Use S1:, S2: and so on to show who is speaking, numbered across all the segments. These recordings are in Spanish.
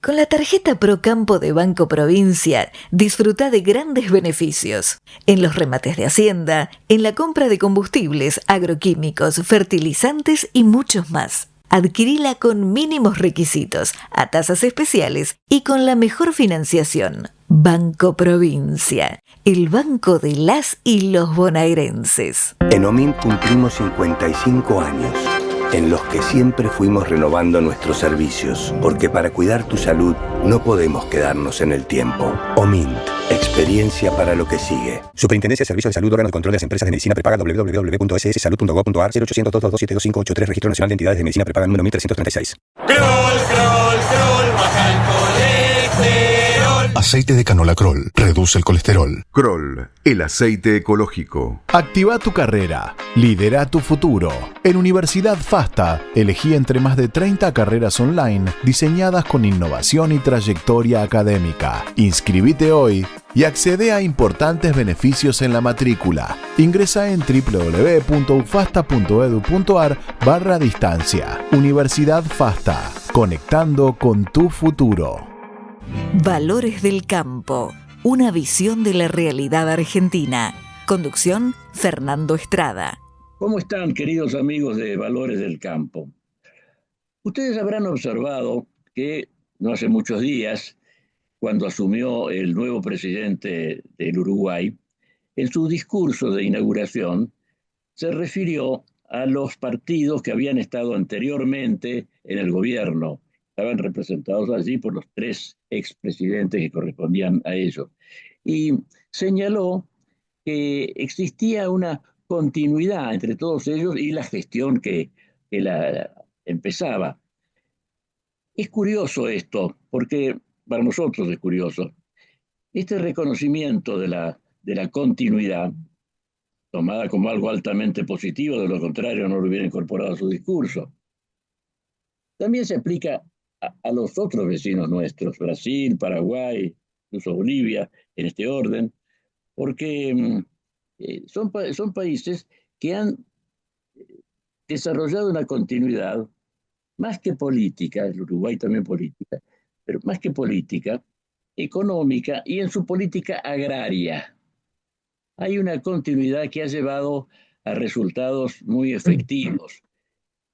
S1: Con la tarjeta Procampo de Banco Provincia, disfruta de grandes beneficios. En los remates de Hacienda, en la compra de combustibles, agroquímicos, fertilizantes y muchos más. Adquirila con mínimos requisitos, a tasas especiales y con la mejor financiación. Banco Provincia, el banco de las y los bonaerenses.
S2: En OMIN cumplimos 55 años, en los que siempre fuimos renovando nuestros servicios, porque para cuidar tu salud no podemos quedarnos en el tiempo. OMIN, experiencia para lo que sigue.
S3: Superintendencia de Servicios de Salud, órgano de control de las empresas de medicina prepaga, www.sssalud.gov.ar, 0800-227-2583, Registro Nacional de Entidades de Medicina Prepaga número 1336.
S4: Crol, baja el colesterol.
S5: Aceite de canola Crol reduce el colesterol.
S6: Crol, el aceite ecológico.
S5: Activa tu carrera. Lidera tu futuro. En Universidad FASTA, elegí entre más de 30 carreras online diseñadas con innovación y trayectoria académica. Inscribite hoy y accede a importantes beneficios en la matrícula. Ingresa en www.ufasta.edu.ar/distancia. Universidad FASTA, conectando con tu futuro.
S1: Valores del Campo, una visión de la realidad argentina. Conducción, Fernando Estrada.
S7: ¿Cómo están, queridos amigos de Valores del Campo? Ustedes habrán observado que no hace muchos días, cuando asumió el nuevo presidente del Uruguay, en su discurso de inauguración se refirió a los partidos que habían estado anteriormente en el gobierno. Estaban representados allí por los 3 expresidentes que correspondían a ellos. Y señaló que existía una continuidad entre todos ellos y la gestión que la empezaba. Es curioso esto, porque para nosotros es curioso. Este reconocimiento de la continuidad, tomada como algo altamente positivo, de lo contrario no lo hubiera incorporado a su discurso, también se aplica a los otros vecinos nuestros, Brasil, Paraguay, incluso Bolivia, en este orden, porque son países que han desarrollado una continuidad más que política, el Uruguay también política, pero más que política, económica y en su política agraria. Hay una continuidad que ha llevado a resultados muy efectivos,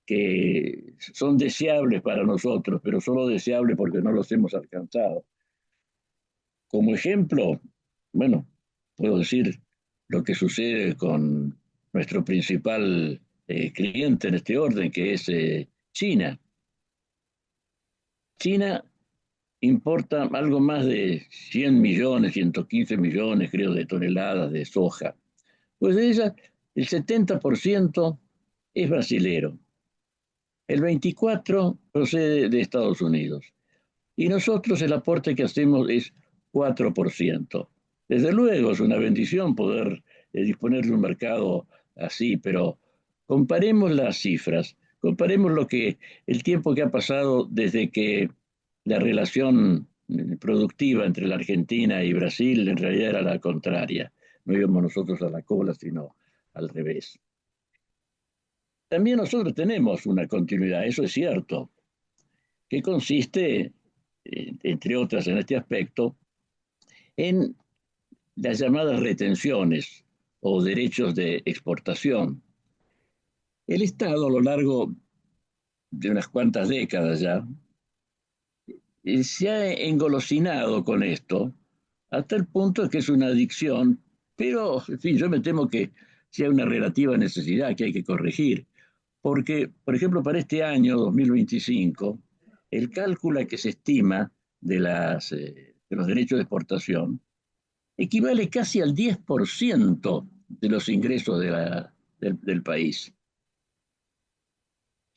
S7: que son deseables para nosotros, pero solo deseables porque no los hemos alcanzado. Como ejemplo, bueno, puedo decir lo que sucede con nuestro principal cliente en este orden, que es China. China importa algo más de 100 millones, 115 millones, creo, de toneladas de soja. Pues de ellas, el 70% es brasilero. El 24% procede de Estados Unidos. Y nosotros el aporte que hacemos es 4%. Desde luego es una bendición poder disponer de un mercado así, pero comparemos las cifras, comparemos el tiempo que ha pasado desde que la relación productiva entre la Argentina y Brasil en realidad era la contraria. No íbamos nosotros a la cola, sino al revés. También nosotros tenemos una continuidad, eso es cierto, que consiste, entre otras en este aspecto, en las llamadas retenciones o derechos de exportación. El Estado, a lo largo de unas cuantas décadas ya, se ha engolosinado con esto, hasta el punto de que es una adicción, pero, en fin, yo me temo que sea una relativa necesidad que hay que corregir. Porque, por ejemplo, para este año 2025, el cálculo que se estima de los derechos de exportación equivale casi al 10% de los ingresos del país.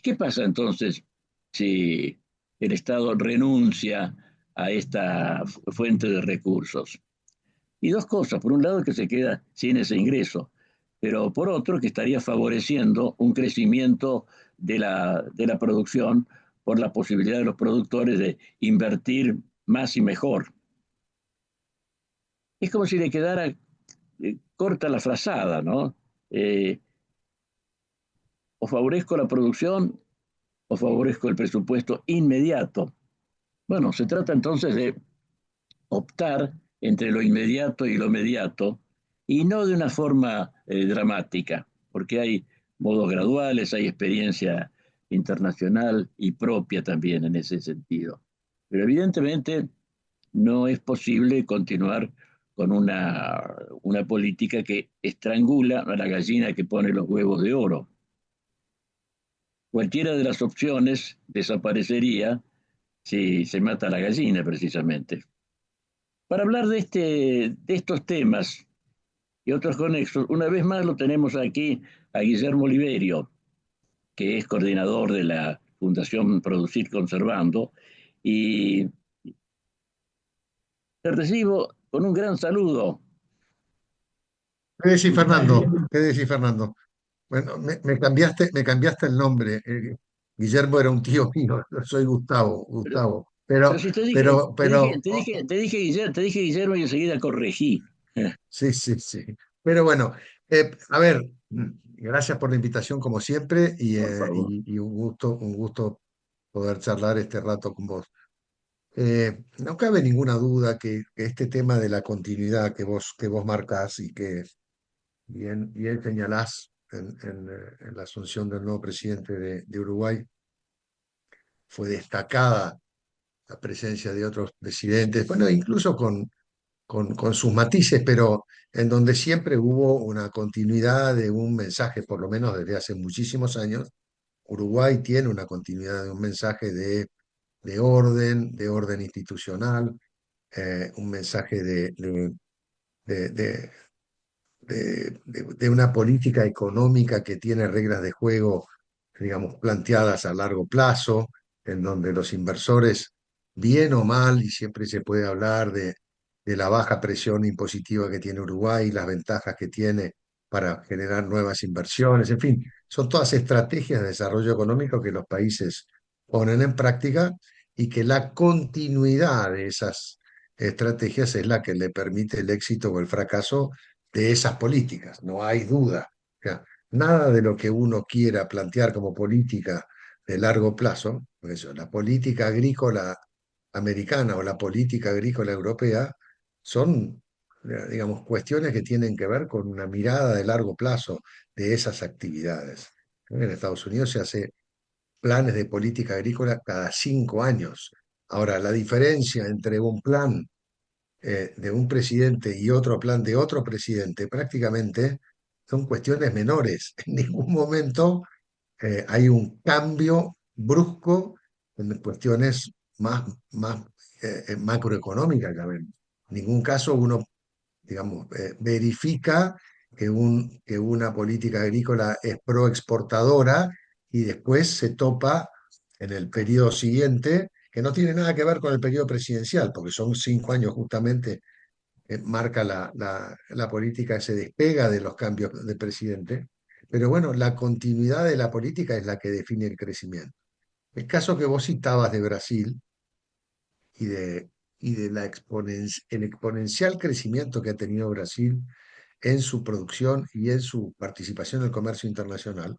S7: ¿Qué pasa entonces si el Estado renuncia a esta fuente de recursos? Y 2 cosas. Por un lado, que se queda sin ese ingreso, pero por otro, que estaría favoreciendo un crecimiento de la producción por la posibilidad de los productores de invertir más y mejor. Es como si le quedara corta la frazada, ¿no? O favorezco la producción o favorezco el presupuesto inmediato. Bueno, se trata entonces de optar entre lo inmediato y lo mediato, y no de una forma dramática, porque hay modos graduales, hay experiencia internacional y propia también en ese sentido. Pero evidentemente no es posible continuar con una política que estrangula a la gallina que pone los huevos de oro. Cualquiera de las opciones desaparecería si se mata a la gallina, precisamente. Para hablar de estos temas y otros conexos, una vez más lo tenemos aquí a Guillermo Oliverio, que es coordinador de la Fundación Producir Conservando, y te recibo con un gran saludo.
S8: ¿Qué decís, Fernando? ¿Qué decís, Fernando? Bueno, me cambiaste el nombre. Guillermo era un tío mío, yo soy Gustavo,
S7: Pero,
S8: Gustavo.
S7: pero
S8: Pero,
S7: si te dije,
S8: pero, pero,
S7: te dije Guillermo y enseguida corregí.
S8: sí, sí, sí. Pero bueno, a ver, gracias por la invitación como siempre
S7: Por favor.
S8: y un gusto poder charlar este rato con vos. No cabe ninguna duda que este tema de la continuidad que vos marcás y que bien señalás en la asunción del nuevo presidente de Uruguay, fue destacada la presencia de otros presidentes, bueno, incluso con sus matices, pero en donde siempre hubo una continuidad de un mensaje, por lo menos desde hace muchísimos años. Uruguay tiene una continuidad de un mensaje de orden institucional, un mensaje de, de- de una política económica que tiene reglas de juego, digamos, planteadas a largo plazo, en donde los inversores, bien o mal, y siempre se puede hablar de la baja presión impositiva que tiene Uruguay, las ventajas que tiene para generar nuevas inversiones, en fin, son todas estrategias de desarrollo económico que los países ponen en práctica y que la continuidad de esas estrategias es la que le permite el éxito o el fracaso de esas políticas, no hay duda. O sea, nada de lo que uno quiera plantear como política de largo plazo, por eso, la política agrícola americana o la política agrícola europea son, digamos, cuestiones que tienen que ver con una mirada de largo plazo de esas actividades. En Estados Unidos se hace planes de política agrícola cada 5 años. Ahora, la diferencia entre un plan de un presidente y otro plan de otro presidente, prácticamente son cuestiones menores. En ningún momento hay un cambio brusco en cuestiones más macroeconómicas. Ya ven. En ningún caso uno, digamos, verifica que una política agrícola es proexportadora y después se topa en el periodo siguiente, que no tiene nada que ver con el periodo presidencial, porque son 5 años justamente marca la política, se despega de los cambios de presidente, pero bueno, la continuidad de la política es la que define el crecimiento. El caso que vos citabas de Brasil y de el exponencial crecimiento que ha tenido Brasil en su producción y en su participación en el comercio internacional,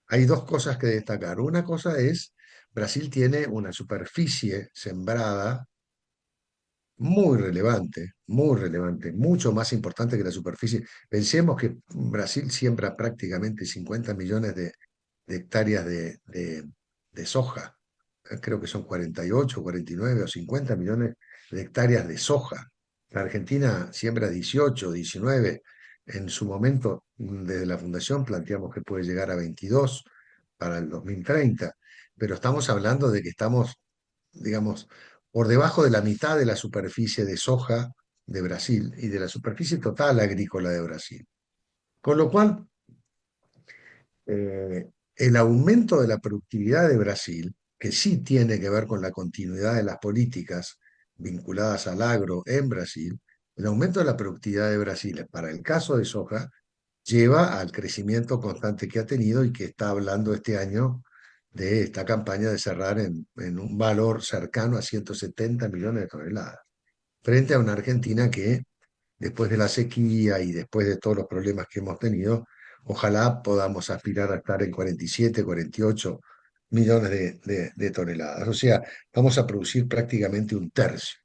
S8: hay dos cosas que destacar. Una cosa es, Brasil tiene una superficie sembrada muy relevante, mucho más importante que la superficie. Pensemos que Brasil siembra prácticamente 50 millones de hectáreas de soja. Creo que son 48, 49 o 50 millones de hectáreas de soja. La Argentina siembra 18, 19. En su momento, desde la Fundación, planteamos que puede llegar a 22 para el 2030, pero estamos hablando de que estamos, digamos, por debajo de la mitad de la superficie de soja de Brasil y de la superficie total agrícola de Brasil. Con lo cual, el aumento de la productividad de Brasil, que sí tiene que ver con la continuidad de las políticas vinculadas al agro en Brasil, el aumento de la productividad de Brasil, para el caso de soja, lleva al crecimiento constante que ha tenido y que está hablando este año de esta campaña de cerrar en un valor cercano a 170 millones de toneladas, frente a una Argentina que, después de la sequía y después de todos los problemas que hemos tenido, ojalá podamos aspirar a estar en 47, 48 millones de toneladas. O sea, vamos a producir prácticamente un tercio.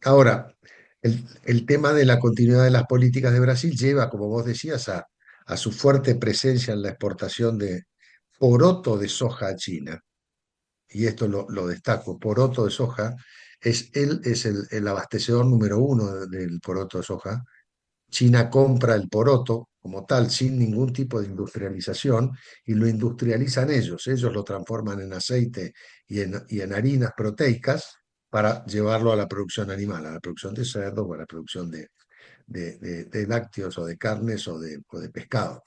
S8: Ahora, el tema de la continuidad de las políticas de Brasil lleva, como vos decías, a su fuerte presencia en la exportación de poroto de soja a China. Y esto lo destaco, poroto de soja, él es el abastecedor número uno del poroto de soja. China compra el poroto como tal, sin ningún tipo de industrialización, y lo industrializan ellos. Ellos lo transforman en aceite y en harinas proteicas para llevarlo a la producción animal, a la producción de cerdo o a la producción de lácteos o de carnes o de pescado.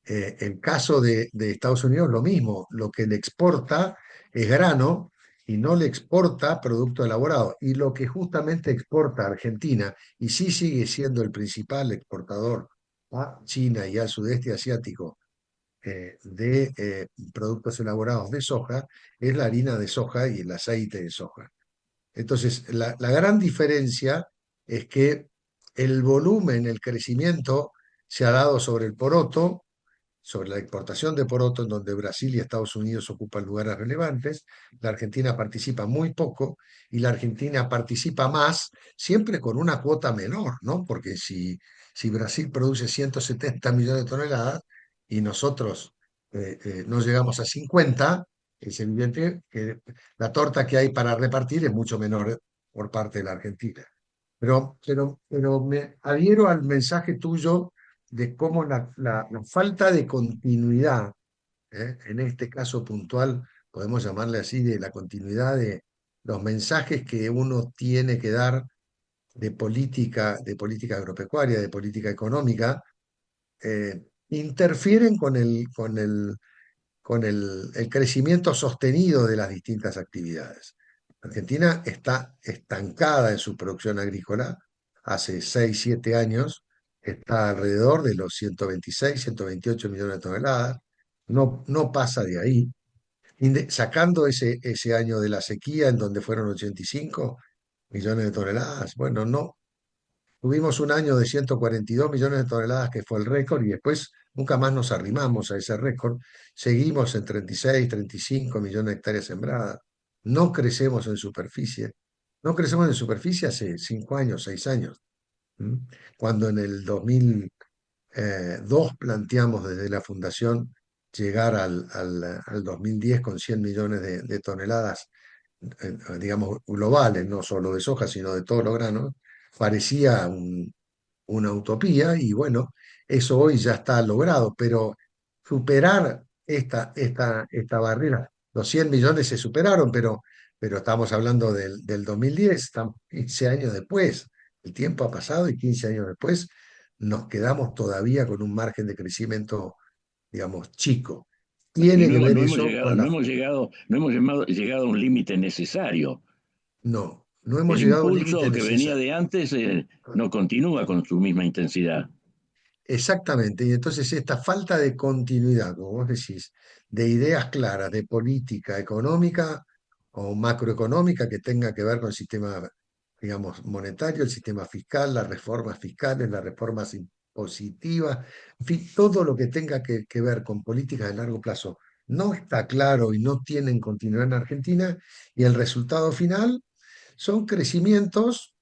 S8: El caso de Estados Unidos, lo mismo, lo que le exporta es grano y no le exporta producto elaborado. Y lo que justamente exporta Argentina, y sí sigue siendo el principal exportador a China y al sudeste asiático de productos elaborados de soja, es la harina de soja y el aceite de soja. Entonces, la gran diferencia es que el volumen, el crecimiento se ha dado sobre el poroto, sobre la exportación de poroto, en donde Brasil y Estados Unidos ocupan lugares relevantes. La Argentina participa muy poco y la Argentina participa más, siempre con una cuota menor, ¿no? Porque si Brasil produce 170 millones de toneladas y nosotros no llegamos a 50, es evidente que la torta que hay para repartir es mucho menor por parte de la Argentina. Pero me adhiero al mensaje tuyo de cómo la falta de continuidad, en este caso puntual, podemos llamarle así, de la continuidad de los mensajes que uno tiene que dar de política agropecuaria, de política económica, interfieren con el crecimiento sostenido de las distintas actividades. Argentina está estancada en su producción agrícola hace 6, 7 años, está alrededor de los 126, 128 millones de toneladas, no pasa de ahí. Sacando ese año de la sequía en donde fueron 85 millones de toneladas, bueno, no, tuvimos un año de 142 millones de toneladas, que fue el récord, y después nunca más nos arrimamos a ese récord. Seguimos en 36, 35 millones de hectáreas sembradas. No crecemos en superficie. No crecemos en superficie hace 5 años, 6 años. ¿Mm? Cuando en el 2002 planteamos desde la fundación llegar al 2010 con 100 millones de toneladas, digamos, globales, no solo de soja, sino de todos los granos, parecía una utopía y bueno, eso hoy ya está logrado, pero superar esta barrera, los 100 millones se superaron, pero estamos hablando del 2010, estamos 15 años después, el tiempo ha pasado y 15 años después nos quedamos todavía con un margen de crecimiento, digamos, chico.
S7: Y
S8: Tiene que ver
S7: no hemos
S8: eso
S7: llegado,
S8: con
S7: no
S8: la...
S7: hemos llegado, no hemos llegado a un límite necesario.
S8: No hemos
S7: El
S8: llegado a un límite
S7: impulso que venía
S8: necesario.
S7: de antes no continúa con su misma intensidad.
S8: Exactamente, y entonces esta falta de continuidad, como vos decís, de ideas claras, de política económica o macroeconómica que tenga que ver con el sistema, digamos, monetario, el sistema fiscal, las reformas fiscales, las reformas impositivas, en fin, todo lo que tenga que ver con políticas de largo plazo no está claro y no tienen continuidad en Argentina, y el resultado final son crecimientos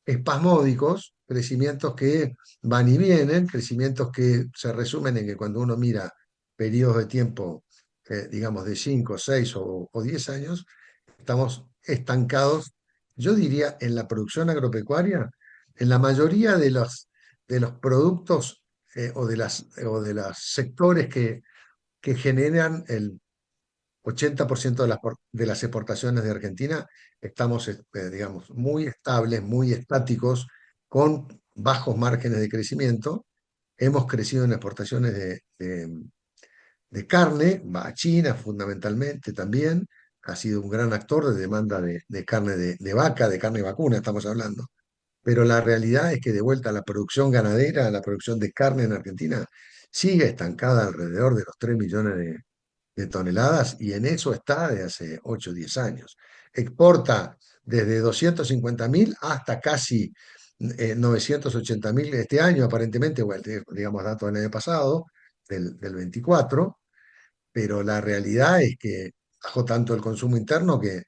S8: espasmódicos, crecimientos que van y vienen, crecimientos que se resumen en que cuando uno mira periodos de tiempo, digamos, de 5, 6 o 10 años, estamos estancados, yo diría, en la producción agropecuaria, en la mayoría de los productos o de los sectores que generan el 80% de las exportaciones de Argentina. Estamos, digamos, muy estables, muy estáticos, con bajos márgenes de crecimiento. Hemos crecido en exportaciones de carne, va a China fundamentalmente también, ha sido un gran actor de demanda de carne de vaca, de carne vacuna, estamos hablando. Pero la realidad es que de vuelta a la producción ganadera, la producción de carne en Argentina, sigue estancada alrededor de los 3 millones de toneladas, y en eso está de hace 8 o 10 años. Exporta desde 250.000 hasta casi 980.000 este año, aparentemente, bueno, digamos datos del año pasado, del 24, pero la realidad es que bajó tanto el consumo interno que,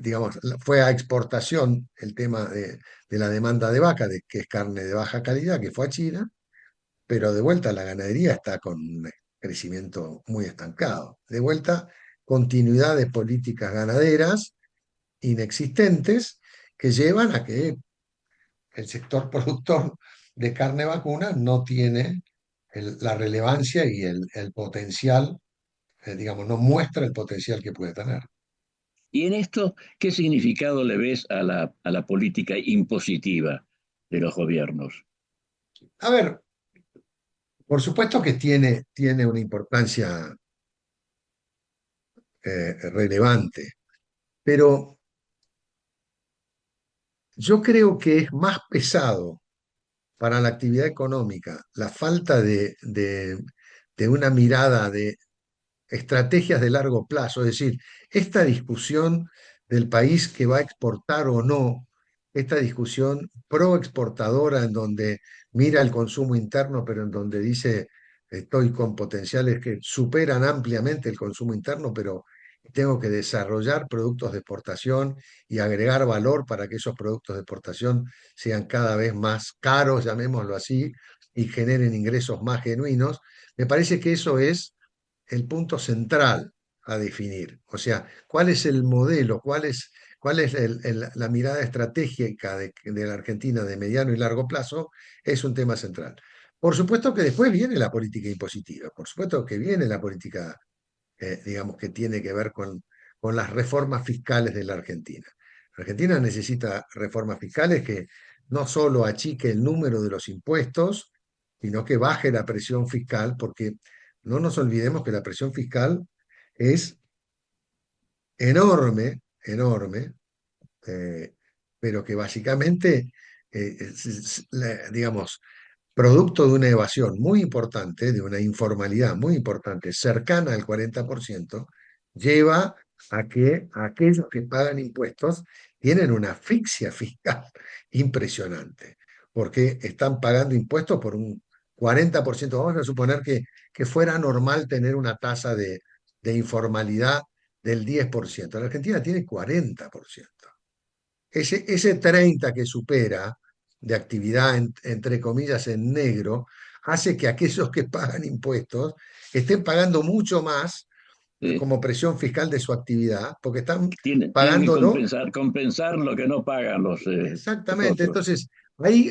S8: digamos, fue a exportación el tema de la demanda de vaca, que es carne de baja calidad, que fue a China, pero de vuelta la ganadería está con un crecimiento muy estancado. De vuelta, continuidad de políticas ganaderas inexistentes que llevan a que el sector productor de carne vacuna no tiene la relevancia y el potencial, digamos, no muestra el potencial que puede tener.
S7: Y en esto, ¿qué significado le ves a la política impositiva de los gobiernos?
S8: A ver, por supuesto que tiene una importancia relevante, pero yo creo que es más pesado para la actividad económica la falta de una mirada de estrategias de largo plazo, es decir, esta discusión del país que va a exportar o no, esta discusión pro exportadora en donde mira el consumo interno, pero en donde dice estoy con potenciales que superan ampliamente el consumo interno, pero tengo que desarrollar productos de exportación y agregar valor para que esos productos de exportación sean cada vez más caros, llamémoslo así, y generen ingresos más genuinos. Me parece que eso es el punto central a definir. O sea, ¿cuál es el modelo? ¿Cuál es la mirada estratégica de la Argentina de mediano y largo plazo? Es un tema central. Por supuesto que después viene la política impositiva, por supuesto que viene la política, digamos, que tiene que ver con las reformas fiscales de la Argentina. La Argentina necesita reformas fiscales que no solo achique el número de los impuestos, sino que baje la presión fiscal, porque no nos olvidemos que la presión fiscal es enorme, enorme, eh, pero que básicamente, digamos, producto de una evasión muy importante, de una informalidad muy importante, cercana al 40%, lleva a que aquellos que pagan impuestos tienen una asfixia fiscal impresionante, porque están pagando impuestos por un 40%. Vamos a suponer que fuera normal tener una tasa de informalidad del 10%. La Argentina tiene 40%. Ese 30 que supera de actividad, entre comillas, en negro, hace que aquellos que pagan impuestos estén pagando mucho más como presión fiscal de su actividad, porque están
S7: Tienen que
S8: pagándolo.
S7: compensar lo que no pagan los
S8: Exactamente,
S7: otros.
S8: entonces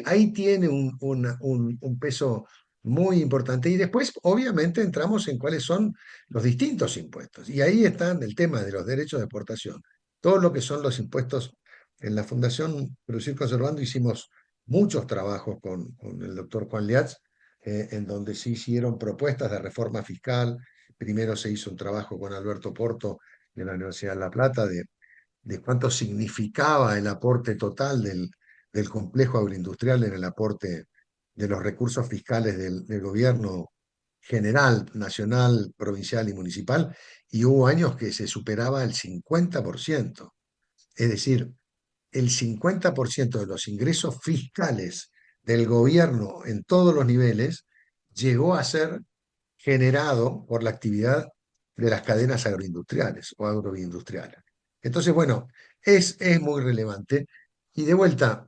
S8: ahí tiene un peso muy importante. Y después, obviamente, entramos en cuáles son los distintos impuestos. Y ahí están el tema de los derechos de exportación. Todo lo que son los impuestos. En la Fundación Producir Conservando hicimos muchos trabajos con el doctor Juan Liatz, en donde se hicieron propuestas de reforma fiscal. Primero se hizo un trabajo con Alberto Porto de la Universidad de La Plata de cuánto significaba el aporte total del complejo agroindustrial en el aporte de los recursos fiscales del gobierno general, nacional, provincial y municipal, y hubo años que se superaba el 50%. Es decir, el 50% de los ingresos fiscales del gobierno en todos los niveles llegó a ser generado por la actividad de las cadenas agroindustriales o agroindustriales. Entonces, bueno, es muy relevante. Y de vuelta,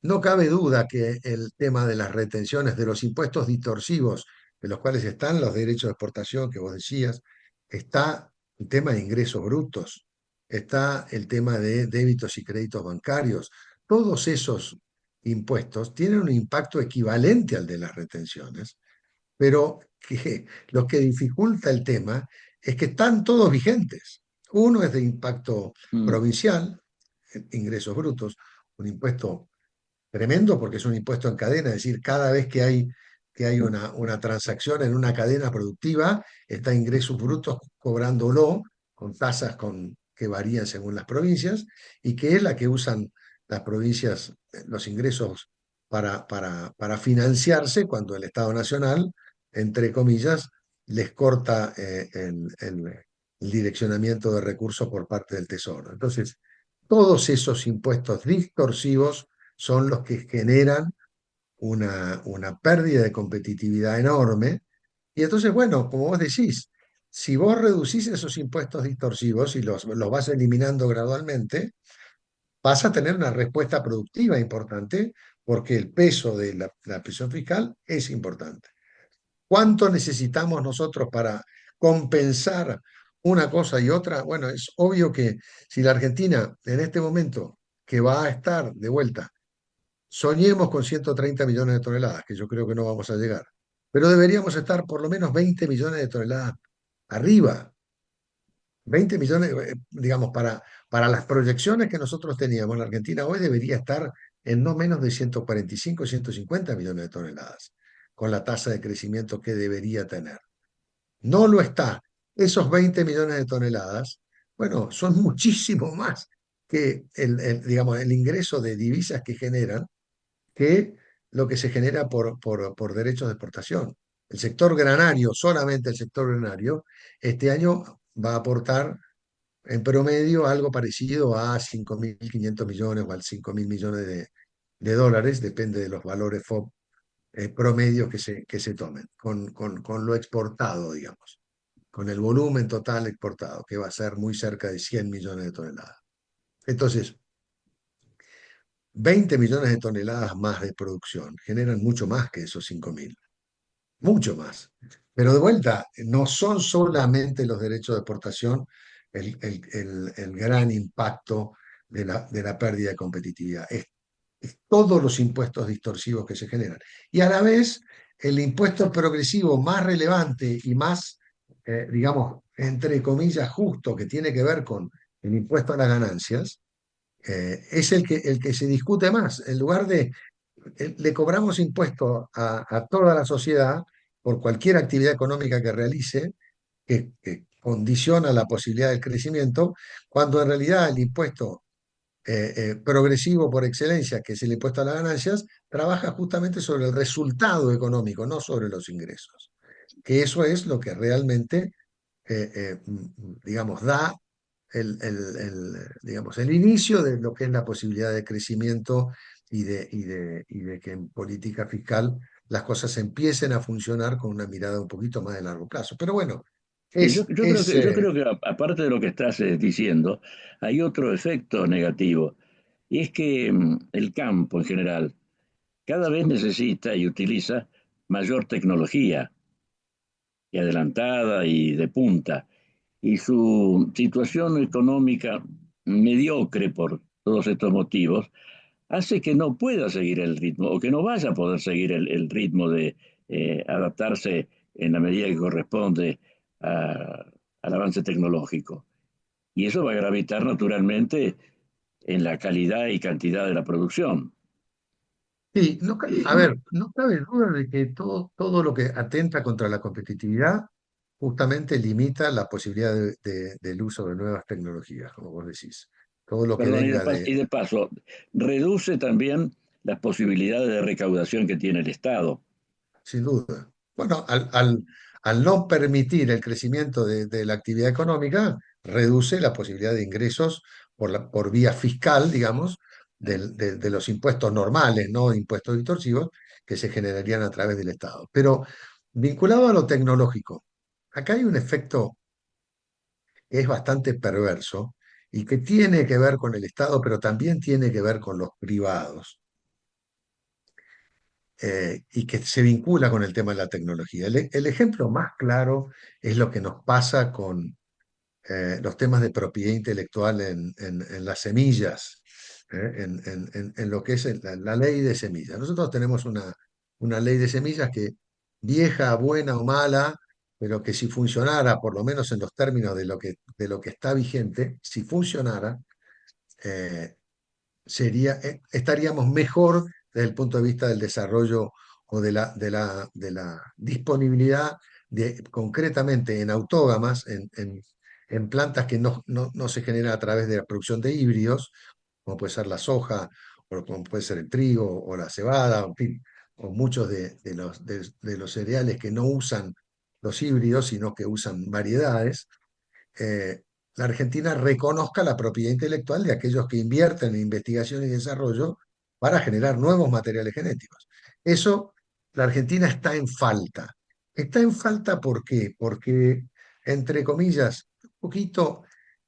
S8: no cabe duda que el tema de las retenciones de los impuestos distorsivos, de los cuales están los derechos de exportación que vos decías, está el tema de ingresos brutos, está el tema de débitos y créditos bancarios. Todos esos impuestos tienen un impacto equivalente al de las retenciones, pero que lo que dificulta el tema es que están todos vigentes. Uno es de impacto provincial, ingresos brutos, un impuesto tremendo porque es un impuesto en cadena, es decir, cada vez que hay una transacción en una cadena productiva, está ingresos brutos cobrándolo con tasas que varían según las provincias y que es la que usan las provincias, los ingresos para financiarse cuando el Estado Nacional, entre comillas, les corta el direccionamiento de recursos por parte del Tesoro. Entonces, todos esos impuestos distorsivos son los que generan una pérdida de competitividad enorme. Y entonces, bueno, como vos decís, Si vos reducís esos impuestos distorsivos y los vas eliminando gradualmente, vas a tener una respuesta productiva importante porque el peso de la presión fiscal es importante. ¿Cuánto necesitamos nosotros para compensar una cosa y otra? Bueno, es obvio que si la Argentina en este momento, que va a estar de vuelta, soñemos con 130 millones de toneladas, que yo creo que no vamos a llegar, pero deberíamos estar por lo menos 20 millones de toneladas arriba. 20 millones, digamos, para las proyecciones que nosotros teníamos, la Argentina hoy debería estar en no menos de 145, 150 millones de toneladas, con la tasa de crecimiento que debería tener. No lo está. Esos 20 millones de toneladas, bueno, son muchísimo más que digamos, el ingreso de divisas que generan que lo que se genera por derechos de exportación. El sector granario, solamente el sector granario, este año va a aportar en promedio algo parecido a 5.500 millones o al 5.000 millones de dólares, depende de los valores FOB promedios que se tomen, con lo exportado, digamos, con el volumen total exportado, que va a ser muy cerca de 100 millones de toneladas. Entonces, 20 millones de toneladas más de producción generan mucho más que esos 5.000, mucho más. Pero de vuelta, no son solamente los derechos de exportación el gran impacto de la pérdida de competitividad. Es todos los impuestos distorsivos que se generan. Y a la vez, el impuesto progresivo más relevante y más, digamos, entre comillas, justo, que tiene que ver con el impuesto a las ganancias, es el que se discute más. En lugar de, le cobramos impuestos a toda la sociedad por cualquier actividad económica que realice, que condiciona la posibilidad del crecimiento, cuando en realidad el impuesto progresivo por excelencia, que es el impuesto a las ganancias, trabaja justamente sobre el resultado económico, no sobre los ingresos. Que eso es lo que realmente, digamos, da digamos, el inicio de lo que es la posibilidad de crecimiento y de que en política fiscal las cosas empiecen a funcionar con una mirada un poquito más de largo plazo. Pero bueno,
S7: Sí, yo,
S8: es,
S7: yo creo
S8: es,
S7: que, yo
S8: eh,
S7: creo que aparte de lo que estás diciendo, hay otro efecto negativo, y es que el campo en general cada vez necesita y utiliza mayor tecnología y adelantada y de punta, y su situación económica mediocre por todos estos motivos hace que no pueda seguir el ritmo o que no vaya a poder seguir el ritmo de adaptarse en la medida que corresponde al avance tecnológico. Y eso va a gravitar naturalmente en la calidad y cantidad de la producción.
S8: sí, a ver, no cabe duda de que todo lo que atenta contra la competitividad justamente limita la posibilidad del uso de nuevas tecnologías, como vos decís. Todo lo que
S7: Perdón,
S8: venga de,
S7: y de paso, reduce también las posibilidades de recaudación que tiene el Estado.
S8: sin duda. Bueno, al no permitir el crecimiento de la actividad económica, reduce la posibilidad de ingresos por vía fiscal, digamos, de los impuestos normales, no impuestos distorsivos, que se generarían a través del Estado. Pero vinculado a lo tecnológico, acá hay un efecto que es bastante perverso y que tiene que ver con el Estado, pero también tiene que ver con los privados y que se vincula con el tema de la tecnología. El ejemplo más claro es lo que nos pasa con los temas de propiedad intelectual en las semillas, en lo que es la ley de semillas. Nosotros tenemos una ley de semillas que, vieja, buena o mala, pero que si funcionara, por lo menos en los términos de lo que está vigente, si funcionara, eh, estaríamos mejor desde el punto de vista del desarrollo o de la disponibilidad concretamente en autógamas, en plantas que no se generan a través de la producción de híbridos, como puede ser la soja, o como puede ser el trigo, o la cebada, en fin, o muchos de los cereales que no usan los híbridos, sino que usan variedades. eh, la Argentina reconozca la propiedad intelectual de aquellos que invierten en investigación y desarrollo para generar nuevos materiales genéticos. Eso, la Argentina está en falta. Está en falta, ¿por qué? Porque entre comillas, un poquito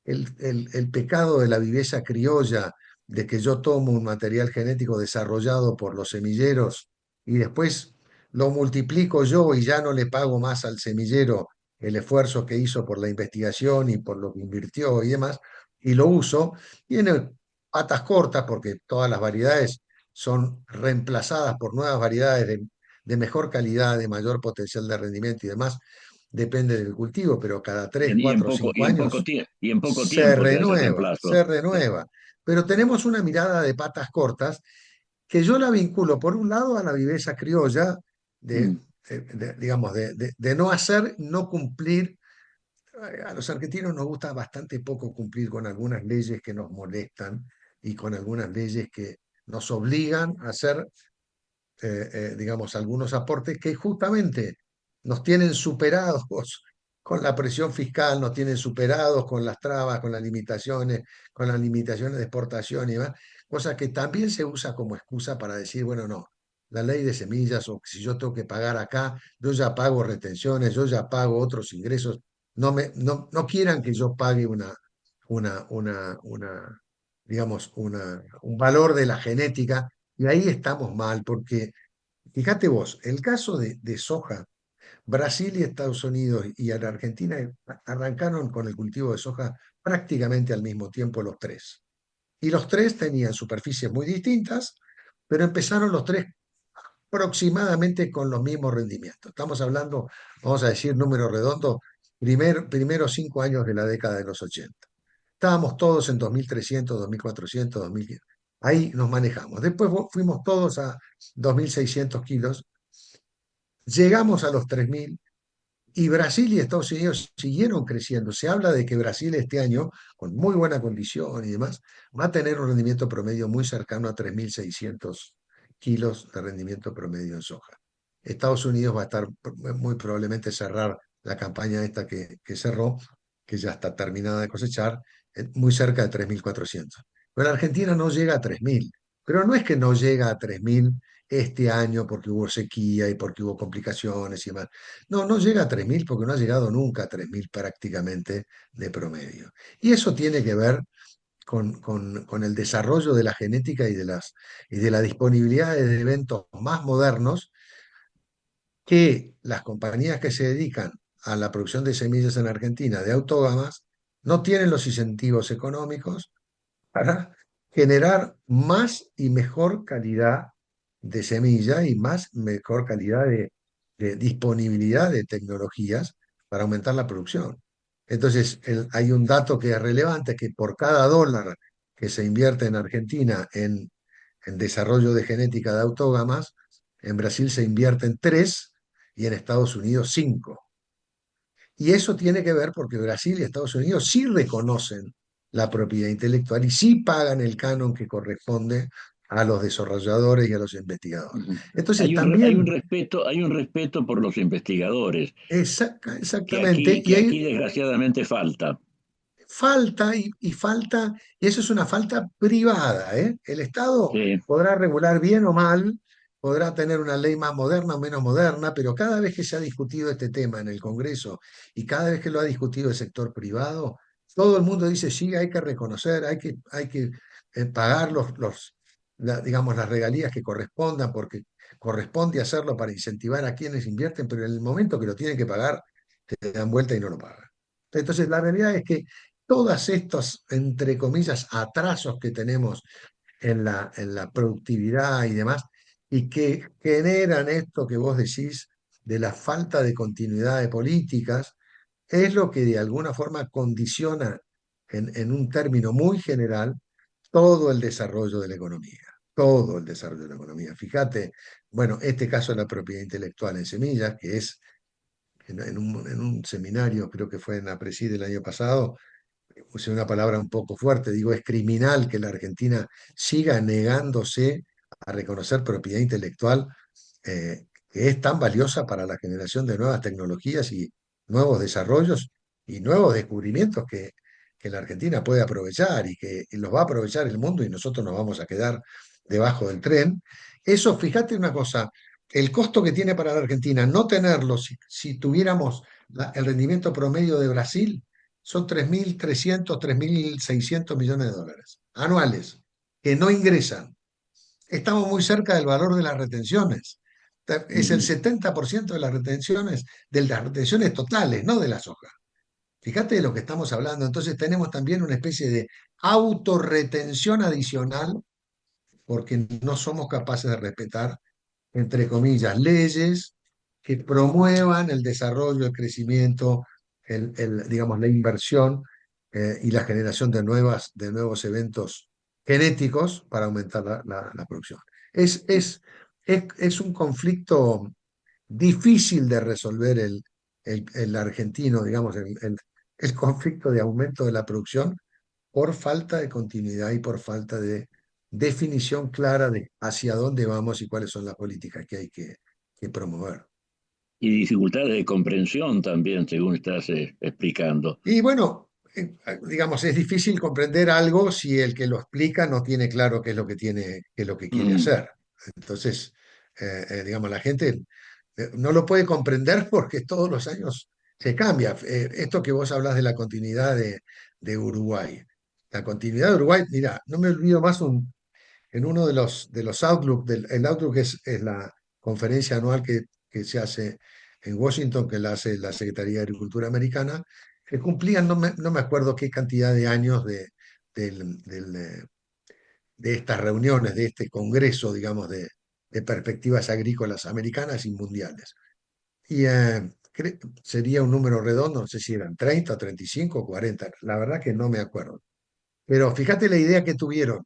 S8: el pecado de la viveza criolla, de que yo tomo un material genético desarrollado por los semilleros y después lo multiplico yo y ya no le pago más al semillero el esfuerzo que hizo por la investigación y por lo que invirtió y demás, y lo uso, tiene patas cortas porque todas las variedades son reemplazadas por nuevas variedades de mejor calidad, de mayor potencial de rendimiento y demás, depende del cultivo, pero cada 3,
S7: Y en
S8: 4,
S7: poco,
S8: 5 años
S7: y en poco tiempo se hace el reemplazo.
S8: se renueva. Pero tenemos una mirada de patas cortas que yo la vinculo, por un lado, a la viveza criolla,
S7: Mm.
S8: digamos, de no hacer, no cumplir. A los argentinos nos gusta bastante poco cumplir con algunas leyes que nos molestan y con algunas leyes que nos obligan a hacer digamos, algunos aportes que justamente nos tienen superados con la presión fiscal, nos tienen superados con las trabas, con las limitaciones de exportación y demás, cosa que también se usa como excusa para decir, bueno, no, la ley de semillas o si yo tengo que pagar acá, yo ya pago retenciones, yo ya pago otros ingresos, no quieran que yo pague digamos, un valor de la genética y ahí estamos mal, porque fíjate vos, el caso de soja, Brasil y Estados Unidos y la Argentina arrancaron con el cultivo de soja prácticamente al mismo tiempo los tres. Y los tres tenían superficies muy distintas, pero empezaron los tres aproximadamente con los mismos rendimientos. Estamos hablando, vamos a decir número redondo, primeros 5 años de la década de los 80. Estábamos todos en 2300, 2400, 2500. Ahí nos manejamos. Después fuimos todos a 2600 kilos. Llegamos a los 3000 y Brasil y Estados Unidos siguieron creciendo. Se habla de que Brasil este año, con muy buena condición y demás, va a tener un rendimiento promedio muy cercano a 3600 kilos de rendimiento promedio en soja. Estados Unidos va a estar muy probablemente cerrar la campaña esta que cerró, que ya está terminada de cosechar, muy cerca de 3400. Pero la Argentina no llega a 3000. Pero no es que no llega a 3000 este año porque hubo sequía y porque hubo complicaciones y demás. No, no llega a 3000 porque no ha llegado nunca a 3000 prácticamente de promedio. Y eso tiene que ver con el desarrollo de la genética y de la disponibilidad de eventos más modernos que las compañías que se dedican a la producción de semillas en Argentina de autógamas no tienen los incentivos económicos para generar más y mejor calidad de semilla y mejor calidad de disponibilidad de tecnologías para aumentar la producción. Entonces, hay un dato que es relevante, que por cada dólar que se invierte en Argentina en desarrollo de genética de autógamas, en Brasil se invierten 3 y en Estados Unidos 5. Y eso tiene que ver porque Brasil y Estados Unidos sí reconocen la propiedad intelectual y sí pagan el canon que corresponde a los desarrolladores y a los investigadores. Entonces también,
S7: Hay un respeto por los investigadores,
S8: exactamente,
S7: que aquí desgraciadamente falta.
S8: Falta y falta, y eso es una falta privada, ¿eh? El Estado
S7: Sí.
S8: podrá regular bien o mal, podrá tener una ley más moderna o menos moderna, pero cada vez que se ha discutido este tema en el Congreso y cada vez que lo ha discutido el sector privado, todo el mundo dice, sí, hay que reconocer, hay que pagar digamos, las regalías que correspondan, porque corresponde hacerlo para incentivar a quienes invierten, pero en el momento que lo tienen que pagar, te dan vuelta y no lo pagan. Entonces, la realidad es que todos estos, entre comillas, atrasos que tenemos en la productividad y demás, y que generan esto que vos decís de la falta de continuidad de políticas, es lo que de alguna forma condiciona en un término muy general todo el desarrollo de la economía. Todo el desarrollo de la economía. Fíjate, bueno, este caso de la propiedad intelectual en semillas, que es en un seminario, creo que fue en la Preside el año pasado, usé una palabra un poco fuerte, digo, es criminal que la Argentina siga negándose a reconocer propiedad intelectual que es tan valiosa para la generación de nuevas tecnologías y nuevos desarrollos y nuevos descubrimientos que la Argentina puede aprovechar y que los va a aprovechar el mundo y nosotros nos vamos a quedar debajo del tren. Eso, fíjate una cosa, el costo que tiene para la Argentina no tenerlo si tuviéramos el rendimiento promedio de Brasil son 3.300, 3.600 millones de dólares anuales que no ingresan. Estamos muy cerca del valor de las retenciones. Es el
S7: Ujú.
S8: 70% de las retenciones totales, no de la soja. Fíjate de lo que estamos hablando. Entonces tenemos también una especie de autorretención adicional porque no somos capaces de respetar, entre comillas, leyes que promuevan el desarrollo, el crecimiento, digamos, la inversión y la generación de nuevos eventos genéticos para aumentar la producción. Es, es, es un conflicto difícil de resolver el argentino, digamos, el conflicto de aumento de la producción por falta de continuidad y por falta de definición clara de hacia dónde vamos y cuáles son las políticas que hay que promover.
S7: Y dificultades de comprensión también, según estás explicando.
S8: Y bueno, digamos, es difícil comprender algo si el que lo explica no tiene claro qué es lo que tiene, qué es lo que quiere
S7: Mm.
S8: hacer. Entonces, digamos, la gente no lo puede comprender porque todos los años se cambia. Esto que vos hablas de la continuidad de Uruguay. La continuidad de Uruguay, mira, no me olvido más en uno de los Outlook, el Outlook es la conferencia anual que se hace en Washington, que la hace la Secretaría de Agricultura Americana, que cumplían, no me acuerdo qué cantidad de años de estas reuniones, de este congreso, digamos, de perspectivas agrícolas americanas y mundiales. Y sería un número redondo, no sé si eran 30, 35 o 40, la verdad que no me acuerdo. Pero fíjate la idea que tuvieron.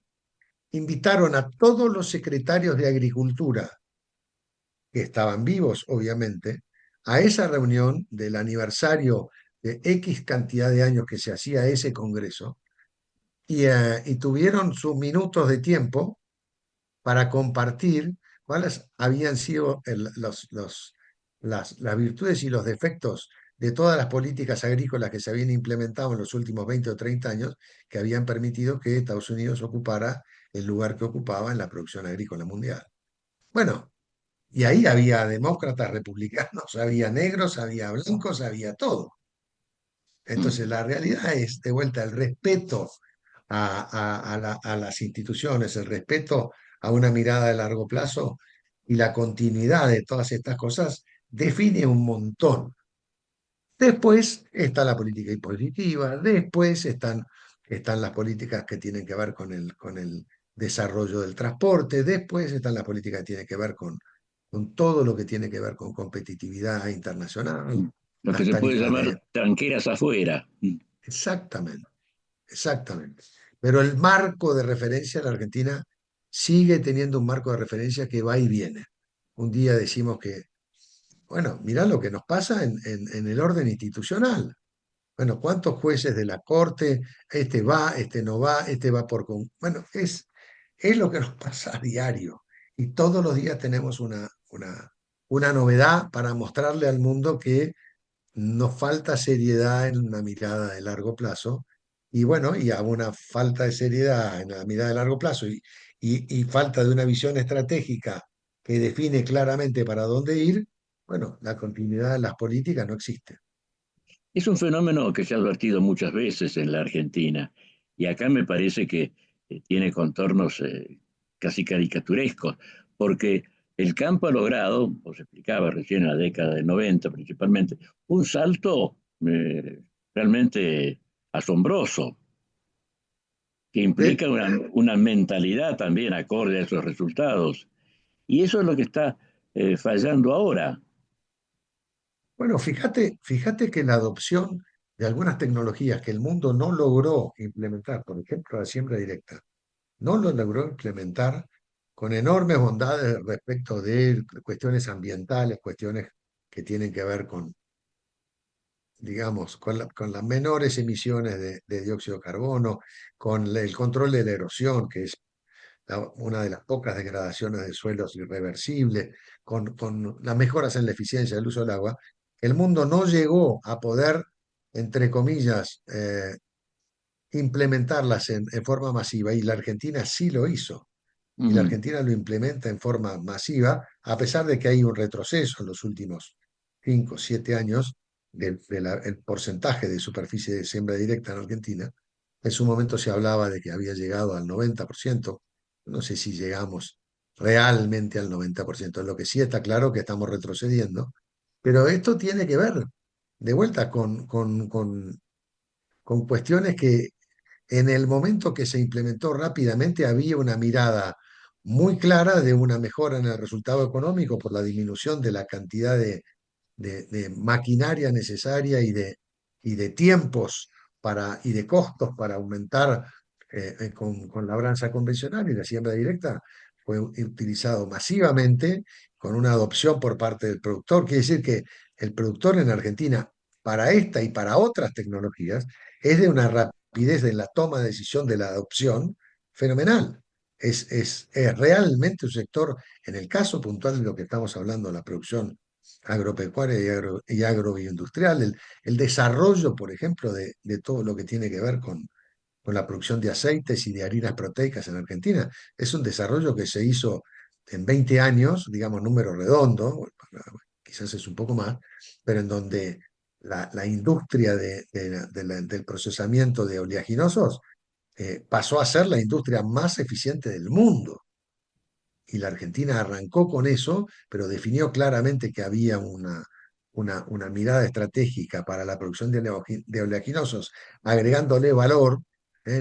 S8: Invitaron a todos los secretarios de Agricultura, que estaban vivos, obviamente, a esa reunión del aniversario de X cantidad de años que se hacía ese congreso, y tuvieron sus minutos de tiempo para compartir cuáles habían sido las virtudes y los defectos de todas las políticas agrícolas que se habían implementado en los últimos 20 o 30 años, que habían permitido que Estados Unidos ocupara el lugar que ocupaba en la producción agrícola mundial. Bueno, y ahí había demócratas, republicanos, había negros, había blancos, había todo. Entonces,
S7: Mm.
S8: la realidad es, de vuelta, el respeto a las instituciones, el respeto a una mirada de largo plazo y la continuidad de todas estas cosas define un montón. Después está la política impositiva, después están las políticas que tienen que ver con el desarrollo del transporte, después están las políticas que tienen que ver con todo lo que tiene que ver con competitividad internacional,
S7: Lo que
S8: las
S7: se puede
S8: tarifas
S7: llamar tranqueras afuera. Mm.
S8: Exactamente, exactamente. Pero el marco de referencia, la Argentina sigue teniendo un marco de referencia que va y viene. Un día decimos que, bueno, mirá lo que nos pasa en el orden institucional. Bueno, ¿cuántos jueces de la Corte? Este va, este no va, este va por... Bueno, es lo que nos pasa a diario. Y todos los días tenemos una novedad para mostrarle al mundo que nos falta seriedad en una mirada de largo plazo. Y bueno, y a una falta de seriedad en la mirada de largo plazo y falta de una visión estratégica que define claramente para dónde ir, bueno, la continuidad de las políticas no existe.
S7: Es un fenómeno que se ha advertido muchas veces en la Argentina y acá me parece que tiene contornos casi caricaturescos, porque el campo ha logrado, os explicaba recién en la década del 90 principalmente, un salto realmente asombroso, que
S8: De-
S7: implica una mentalidad también acorde a esos resultados. Y eso es lo que está fallando ahora.
S8: bueno, fíjate que la adopción de algunas tecnologías que el mundo no logró implementar, por ejemplo, la siembra directa, no lo logró implementar con enormes bondades respecto de cuestiones ambientales, cuestiones que tienen que ver con, digamos, con las menores emisiones de dióxido de carbono, con el control de la erosión, que es una de las pocas degradaciones de suelos irreversibles, con las mejoras en la eficiencia del uso del agua. El mundo no llegó a poder, entre comillas, implementarlas en forma masiva y la Argentina sí lo hizo. Y la
S7: Mm.
S8: Argentina lo implementa en forma masiva, a pesar de que hay un retroceso en los últimos 5 o 7 años. el porcentaje de superficie de siembra directa en Argentina. En su momento se hablaba de que había llegado al 90%. No sé si llegamos realmente al 90%. Lo que sí está claro que estamos retrocediendo, pero esto tiene que ver de vuelta con cuestiones que en el momento que se implementó rápidamente había una mirada muy clara de una mejora en el resultado económico por la disminución de la cantidad de maquinaria necesaria y de tiempos y de costos para aumentar con labranza convencional, y la siembra directa fue utilizado masivamente con una adopción por parte del productor. Quiere decir que el productor en Argentina, para esta y para otras tecnologías, es de una rapidez en la toma de decisión de la adopción fenomenal. Es realmente un sector, en el caso puntual de lo que estamos hablando, la producción agropecuaria y agroindustrial, el desarrollo, por ejemplo, de todo lo que tiene que ver con la producción de aceites y de harinas proteicas en Argentina. Es un desarrollo que se hizo en 20 años, digamos número redondo, quizás es un poco más, pero en donde la industria del procesamiento de oleaginosos pasó a ser la industria más eficiente del mundo. Y la Argentina arrancó con eso, pero definió claramente que había una mirada estratégica para la producción de oleaginosos, agregándole valor,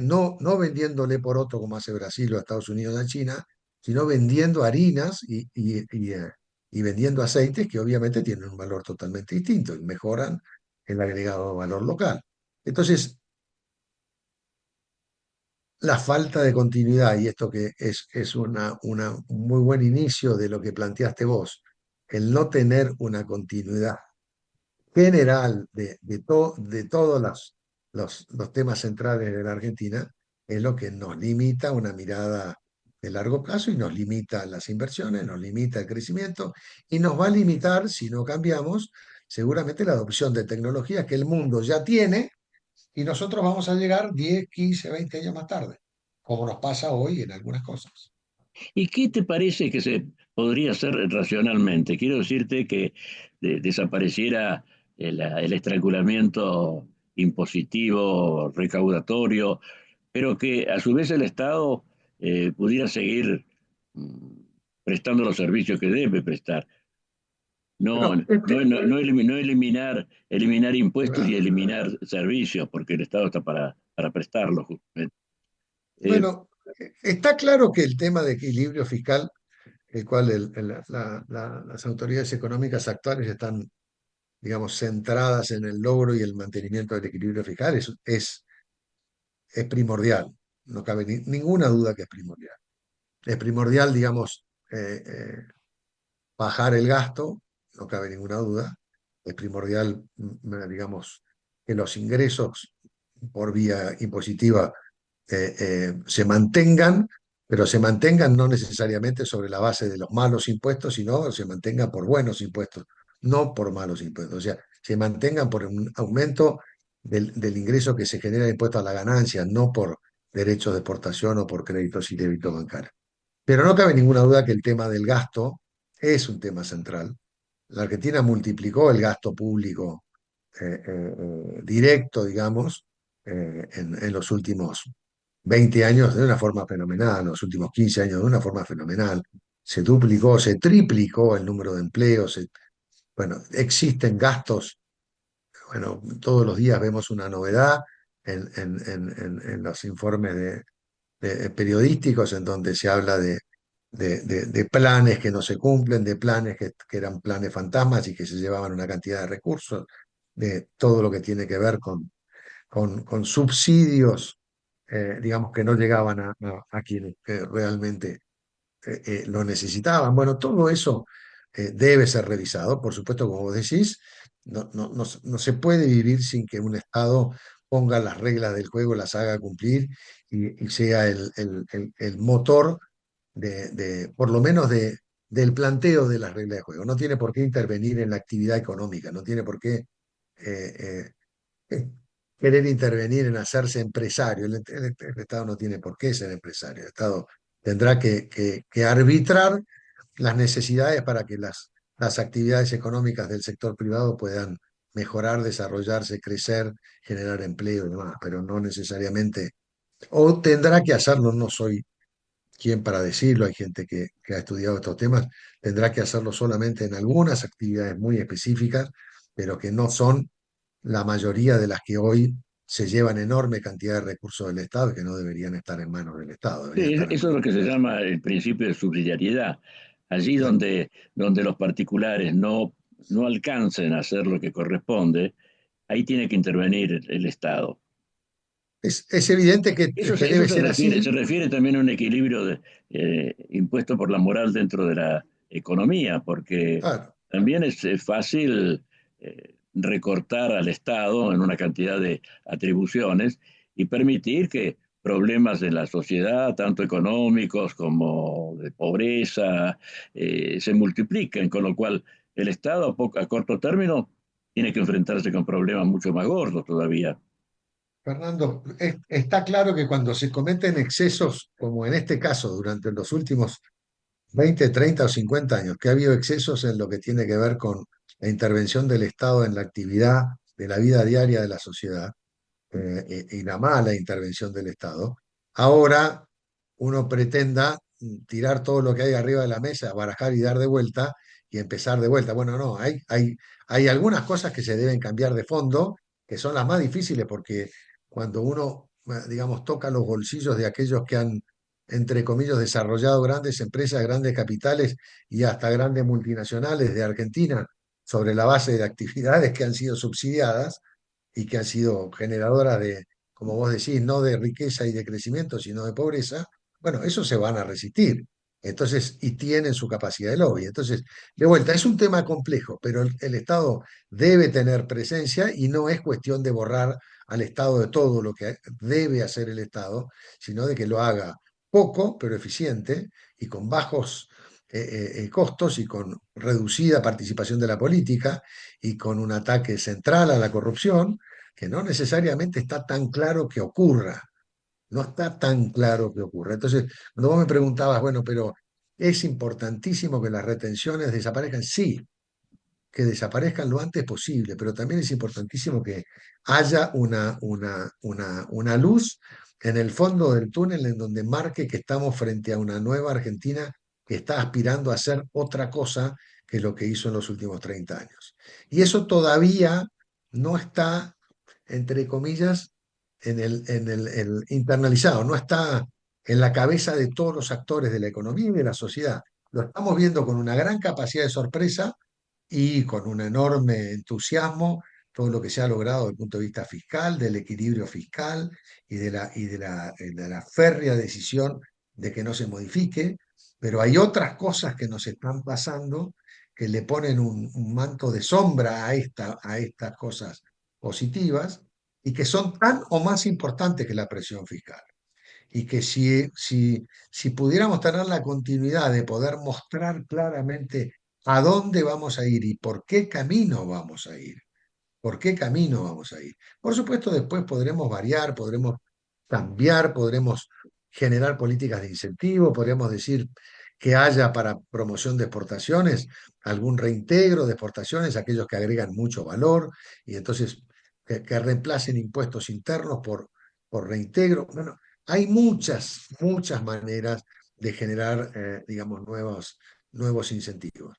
S8: no vendiéndole por otro como hace Brasil o Estados Unidos a China, sino vendiendo harinas y vendiendo aceites que obviamente tienen un valor totalmente distinto y mejoran el agregado de valor local. Entonces, la falta de continuidad, y esto que es un muy buen inicio de lo que planteaste vos, el no tener una continuidad general de todos los temas centrales de la Argentina, es lo que nos limita una mirada de largo plazo y nos limita las inversiones, nos limita el crecimiento y nos va a limitar, si no cambiamos, seguramente la adopción de tecnologías que el mundo ya tiene y nosotros vamos a llegar 10, 15, 20 años más tarde, como nos pasa hoy en algunas cosas.
S7: ¿Y qué te parece que se podría hacer racionalmente? Quiero decirte que desapareciera el estrangulamiento impositivo, recaudatorio, pero que a su vez el Estado pudiera seguir mm, prestando los servicios que debe prestar. No,
S8: Bueno,
S7: no, no eliminar impuestos y eliminar servicios, porque el Estado está para prestarlos, justamente. Eh,
S8: bueno, está claro que el tema de equilibrio fiscal, el cual las autoridades económicas actuales están, digamos, centradas en el logro y el mantenimiento del equilibrio fiscal, es primordial. No cabe ninguna duda que es primordial. Es primordial, digamos, bajar el gasto, no cabe ninguna duda. Es primordial, digamos, que los ingresos por vía impositiva se mantengan, pero se mantengan no necesariamente sobre la base de los malos impuestos, sino se mantengan por buenos impuestos, no por malos impuestos. O sea, se mantengan por un aumento del ingreso que se genera de impuesto a la ganancia, no por derechos de exportación o por créditos y débitos bancarios. Pero no cabe ninguna duda que el tema del gasto es un tema central. La Argentina multiplicó el gasto público directo, digamos, en los últimos 20 años de una forma fenomenal, en los últimos 15 años de una forma fenomenal. Se duplicó, se triplicó el número de empleos. Bueno, existen gastos. Bueno, todos los días vemos una novedad en los informes periodísticos en donde se habla de planes que no se cumplen, de planes que eran planes fantasmas y que se llevaban una cantidad de recursos, de todo lo que tiene que ver con subsidios, digamos, que no llegaban a quienes realmente lo necesitaban. Bueno, todo eso debe ser revisado, por supuesto, como vos decís, no se puede vivir sin que un Estado ponga las reglas del juego, las haga cumplir y sea el motor por lo menos del planteo de las reglas de juego. No tiene por qué intervenir en la actividad económica, no tiene por qué eh, querer intervenir en hacerse empresario. El Estado no tiene por qué ser empresario. El Estado tendrá que arbitrar las necesidades para que las actividades económicas del sector privado puedan mejorar, desarrollarse, crecer, generar empleo y demás, pero no necesariamente, o tendrá que hacerlo, no soy quien para decirlo, hay gente que ha estudiado estos temas, tendrá que hacerlo solamente en algunas actividades muy específicas, pero que no son la mayoría de las que hoy se llevan enorme cantidad de recursos del Estado y que no deberían estar en manos del Estado, deberían
S7: Sí,
S8: estar en
S7: eso es
S8: manos
S7: lo que se
S8: de
S7: llama el principio de subsidiariedad. Allí
S8: sí.
S7: donde los particulares no alcancen a hacer lo que corresponde, ahí tiene que intervenir el Estado.
S8: Es evidente que
S7: Eso
S8: debe ser
S7: se
S8: así.
S7: refiere también a un equilibrio impuesto por la moral dentro de la economía, porque
S8: Claro,
S7: también es fácil recortar al Estado en una cantidad de atribuciones y permitir que problemas de la sociedad, tanto económicos como de pobreza, se multipliquen, con lo cual el Estado a corto término tiene que enfrentarse con problemas mucho más gordos todavía.
S8: Fernando, está claro que cuando se cometen excesos, como en este caso, durante los últimos 20, 30 o 50 años, que ha habido excesos en lo que tiene que ver con la intervención del Estado en la actividad de la vida diaria de la sociedad, y la mala intervención del Estado, ahora uno pretenda tirar todo lo que hay arriba de la mesa, barajar y dar de vuelta y empezar de vuelta. Bueno, no, hay algunas cosas que se deben cambiar de fondo, que son las más difíciles, porque cuando uno, digamos, toca los bolsillos de aquellos que han, entre comillas, desarrollado grandes empresas, grandes capitales y hasta grandes multinacionales de Argentina, sobre la base de actividades que han sido subsidiadas, y que han sido generadoras de, como vos decís, no de riqueza y de crecimiento, sino de pobreza, bueno, eso se van a resistir. Entonces, y tienen su capacidad de lobby. Entonces, de vuelta, es un tema complejo, pero el Estado debe tener presencia y no es cuestión de borrar al Estado de todo lo que debe hacer el Estado, sino de que lo haga poco, pero eficiente y con bajos costos y con reducida participación de la política y con un ataque central a la corrupción, que no necesariamente está tan claro que ocurra, no está tan claro que ocurra. Entonces, cuando vos me preguntabas, bueno, pero ¿es importantísimo que las retenciones desaparezcan? Sí, que desaparezcan lo antes posible, pero también es importantísimo que haya una luz en el fondo del túnel en donde marque que estamos frente a una nueva Argentina que está aspirando a hacer otra cosa que lo que hizo en los últimos 30 años. Y eso todavía no está, entre comillas, el internalizado, no está en la cabeza de todos los actores de la economía y de la sociedad. Lo estamos viendo con una gran capacidad de sorpresa y con un enorme entusiasmo todo lo que se ha logrado desde el punto de vista fiscal, del equilibrio fiscal y de la férrea decisión de que no se modifique, pero hay otras cosas que nos están pasando que le ponen un manto de sombra a estas cosas positivas y que son tan o más importantes que la presión fiscal. Y que si pudiéramos tener la continuidad de poder mostrar claramente a dónde vamos a ir y por qué camino vamos a ir, por qué camino vamos a ir. Por supuesto, después podremos variar, podremos cambiar, podremos generar políticas de incentivo, podremos decir que haya para promoción de exportaciones algún reintegro de exportaciones, aquellos que agregan mucho valor, y entonces que reemplacen impuestos internos por reintegro. Bueno, hay muchas, muchas maneras de generar, digamos, nuevos incentivos.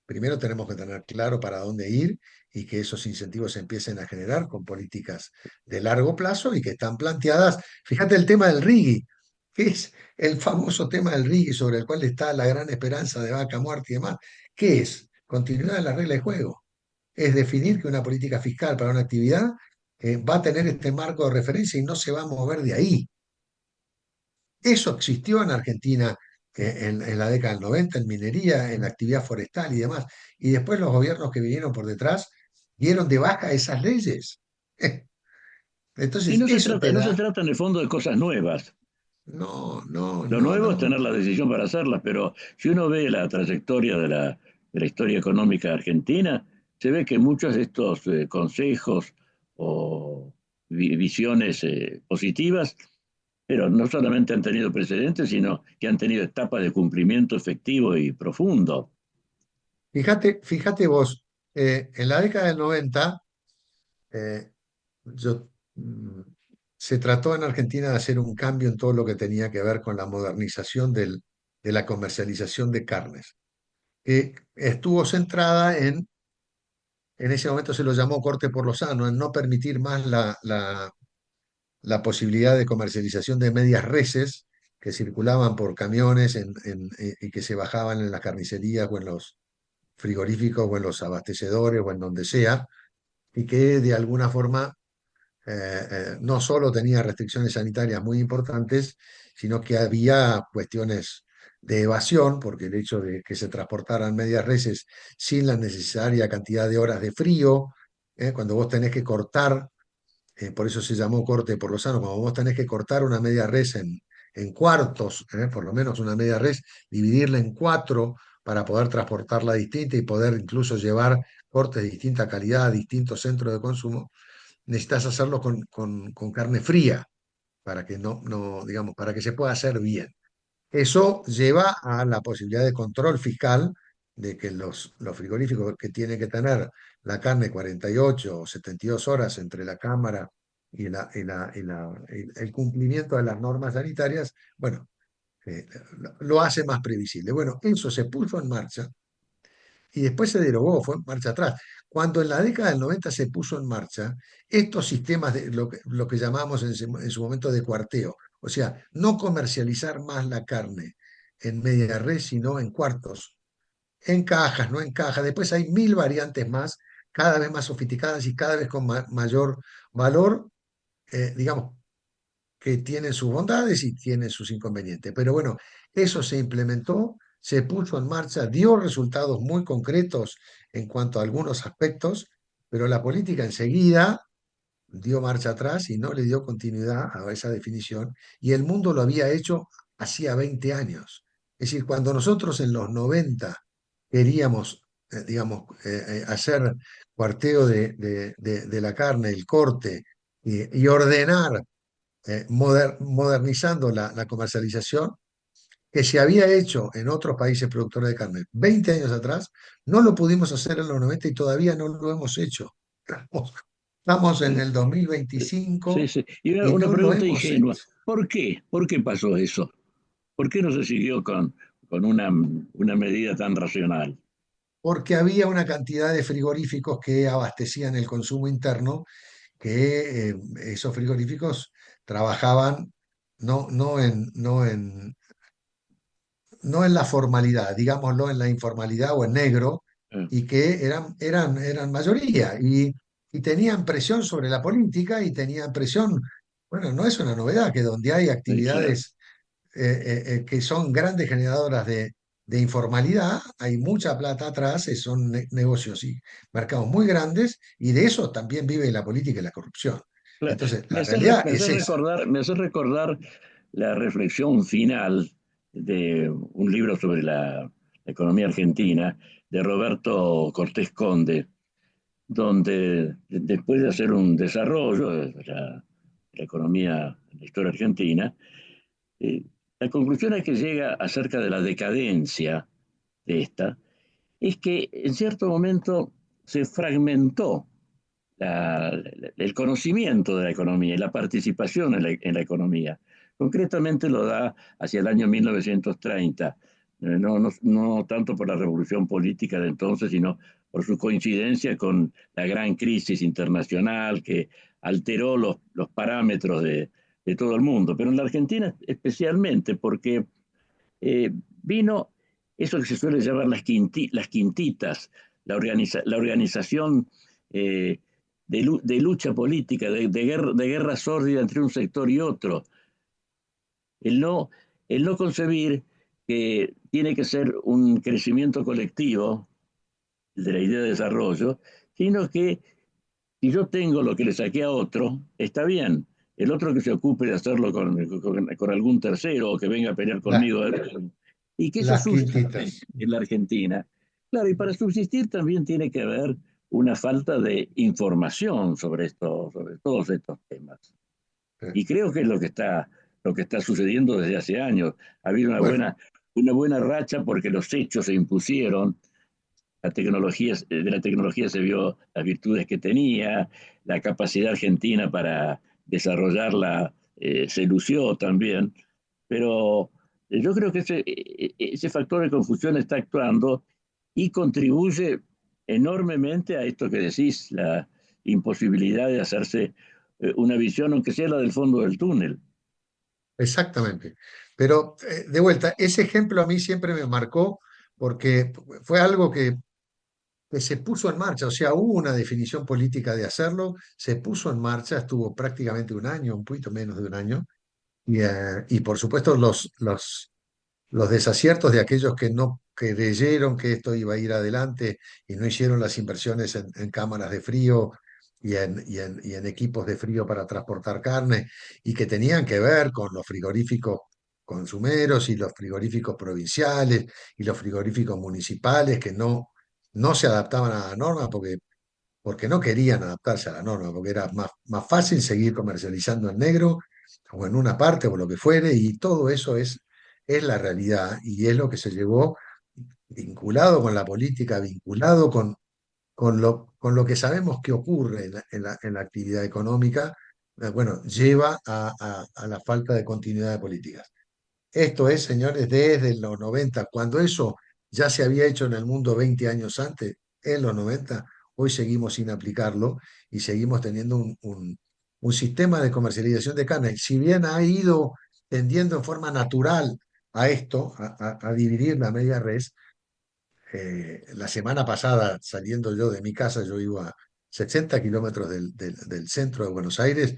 S8: Primero tenemos que tener claro para dónde ir y que esos incentivos se empiecen a generar con políticas de largo plazo y que están planteadas. Fíjate el tema del RIGI, que es el famoso tema del RIGI sobre el cual está la gran esperanza de Vaca Muerta y demás. ¿Qué es? Continuidad de la regla de juego. Es definir que una política fiscal para una actividad va a tener este marco de referencia y no se va a mover de ahí. Eso existió en Argentina en la década del 90, en minería, en la actividad forestal y demás. Y después los gobiernos que vinieron por detrás dieron de baja esas leyes.
S7: Y
S8: Entonces, eso te
S7: no se
S8: da...
S7: trata en el fondo de cosas nuevas.
S8: No, no,
S7: Lo
S8: no,
S7: nuevo es
S8: no,
S7: tener la
S8: no.
S7: decisión para hacerlas, pero si uno ve la trayectoria de la historia económica argentina, se ve que muchos de estos consejos o visiones positivas, pero no solamente han tenido precedentes, sino que han tenido etapas de cumplimiento efectivo y profundo.
S8: Fíjate vos, en la década del 90 eh, yo, se trató en Argentina de hacer un cambio en todo lo que tenía que ver con la modernización de la comercialización de carnes, que estuvo centrada en ese momento se lo llamó corte por lo sano, en no permitir más la posibilidad de comercialización de medias reses que circulaban por camiones y que se bajaban en las carnicerías o en los frigoríficos o en los abastecedores o en donde sea, y que de alguna forma no solo tenía restricciones sanitarias muy importantes, sino que había cuestiones de evasión, porque el hecho de que se transportaran medias reses sin la necesaria cantidad de horas de frío, cuando vos tenés que cortar, por eso se llamó corte por lo sano, cuando vos tenés que cortar una media res en cuartos, por lo menos una media res, dividirla en cuatro para poder transportarla distinta y poder incluso llevar cortes de distinta calidad a distintos centros de consumo, necesitas hacerlo con carne fría para que digamos, para que se pueda hacer bien. Eso lleva a la posibilidad de control fiscal de que los frigoríficos que tienen que tener la carne 48 o 72 horas entre la cámara y el cumplimiento de las normas sanitarias, bueno, lo hace más previsible. Bueno, eso se puso en marcha y después se derogó, fue en marcha atrás. Cuando en la década del 90 se puso en marcha estos sistemas de lo que llamamos en su momento de cuarteo, o sea, no comercializar más la carne en media res, sino en cuartos, en cajas, no en cajas. Después hay 1000 variantes más, cada vez más sofisticadas y cada vez con mayor valor, digamos, que tienen sus bondades y tienen sus inconvenientes. Pero bueno, eso se implementó, se puso en marcha, dio resultados muy concretos en cuanto a algunos aspectos, pero la política enseguida dio marcha atrás y no le dio continuidad a esa definición, y el mundo lo había hecho hacía 20 años. Es decir, cuando nosotros en los 90 queríamos, digamos, hacer cuarteo de la carne, el corte, y ordenar modernizando la comercialización que se había hecho en otros países productores de carne 20 años atrás, no lo pudimos hacer en los 90 y todavía no lo hemos hecho. Estamos en el
S7: Sí,
S8: 2025
S7: sí. Y
S8: y
S7: una
S8: no lo
S7: pregunta
S8: hemos
S7: ingenua.
S8: hecho,
S7: ¿Por qué? ¿Por qué pasó eso? ¿Por qué no se siguió con una medida tan racional?
S8: porque había una cantidad de frigoríficos que abastecían el consumo interno, que esos frigoríficos trabajaban no en la formalidad, digámoslo en la informalidad o en negro,
S7: Eh,
S8: y que eran mayoría y tenían presión sobre la política y tenían presión, bueno, no es una novedad que donde hay
S7: claro.
S8: actividades que son grandes generadoras de informalidad, hay mucha plata atrás, son negocios y mercados muy grandes, y de eso también vive la política y la corrupción.
S7: Claro.
S8: Entonces, la realidad es esa.
S7: Me hace recordar la reflexión final de un libro sobre la economía argentina de Roberto Cortés Conde, donde después de hacer un desarrollo de la economía, de la historia argentina, eh, la conclusión a que llega acerca de la decadencia de esta es que en cierto momento se fragmentó el conocimiento de la economía y la participación en la economía. Concretamente lo da hacia el año 1930, no tanto por la revolución política de entonces, sino por su coincidencia con la gran crisis internacional que alteró los parámetros de todo el mundo, pero en la Argentina especialmente porque vino eso que se suele llamar las quintitas, la organización de lucha política, de guerra sórdida entre un sector y otro. El no, el no concebir que tiene que ser un crecimiento colectivo de la idea de desarrollo, sino que si yo tengo lo que le saqué a otro, está bien. El otro que se ocupe de hacerlo con algún tercero o que venga a pelear
S8: La-
S7: conmigo. Y que eso
S8: las
S7: subsiste
S8: quintitas.
S7: en la Argentina. Claro, y para subsistir también tiene que haber una falta de información sobre todos estos temas.
S8: eh,
S7: Y creo que es lo que está sucediendo desde hace años. Ha habido
S8: Bueno,
S7: una buena racha porque los hechos se impusieron. de la tecnología se vio las virtudes que tenía, la capacidad argentina para desarrollarla se lució también, pero yo creo que ese factor de confusión está actuando y contribuye enormemente a esto que decís, la imposibilidad de hacerse una visión, aunque sea la del fondo del túnel.
S8: Exactamente. Pero de vuelta, ese ejemplo a mí siempre me marcó porque fue algo que se puso en marcha, o sea, hubo una definición política de hacerlo, se puso en marcha, estuvo prácticamente un año, un poquito menos de un año, y por supuesto los desaciertos de aquellos que no creyeron que esto iba a ir adelante y no hicieron las inversiones en cámaras de frío y en equipos de frío para transportar carne y que tenían que ver con los frigoríficos consumeros y los frigoríficos provinciales y los frigoríficos municipales que no se adaptaban a la norma porque no querían adaptarse a la norma, porque era más fácil seguir comercializando en negro o en una parte o lo que fuere, y todo eso es la realidad y es lo que se llevó vinculado con la política, vinculado con lo que sabemos que ocurre en la actividad económica, bueno, lleva a la falta de continuidad de políticas. Esto es, señores, desde los 90 cuando eso ya se había hecho en el mundo 20 años antes, en los 90 hoy seguimos sin aplicarlo y seguimos teniendo un sistema de comercialización de carne. Si bien ha ido tendiendo en forma natural a esto, a dividir la media res, la semana pasada, saliendo yo de mi casa, yo iba a 60 kilómetros del centro de Buenos Aires,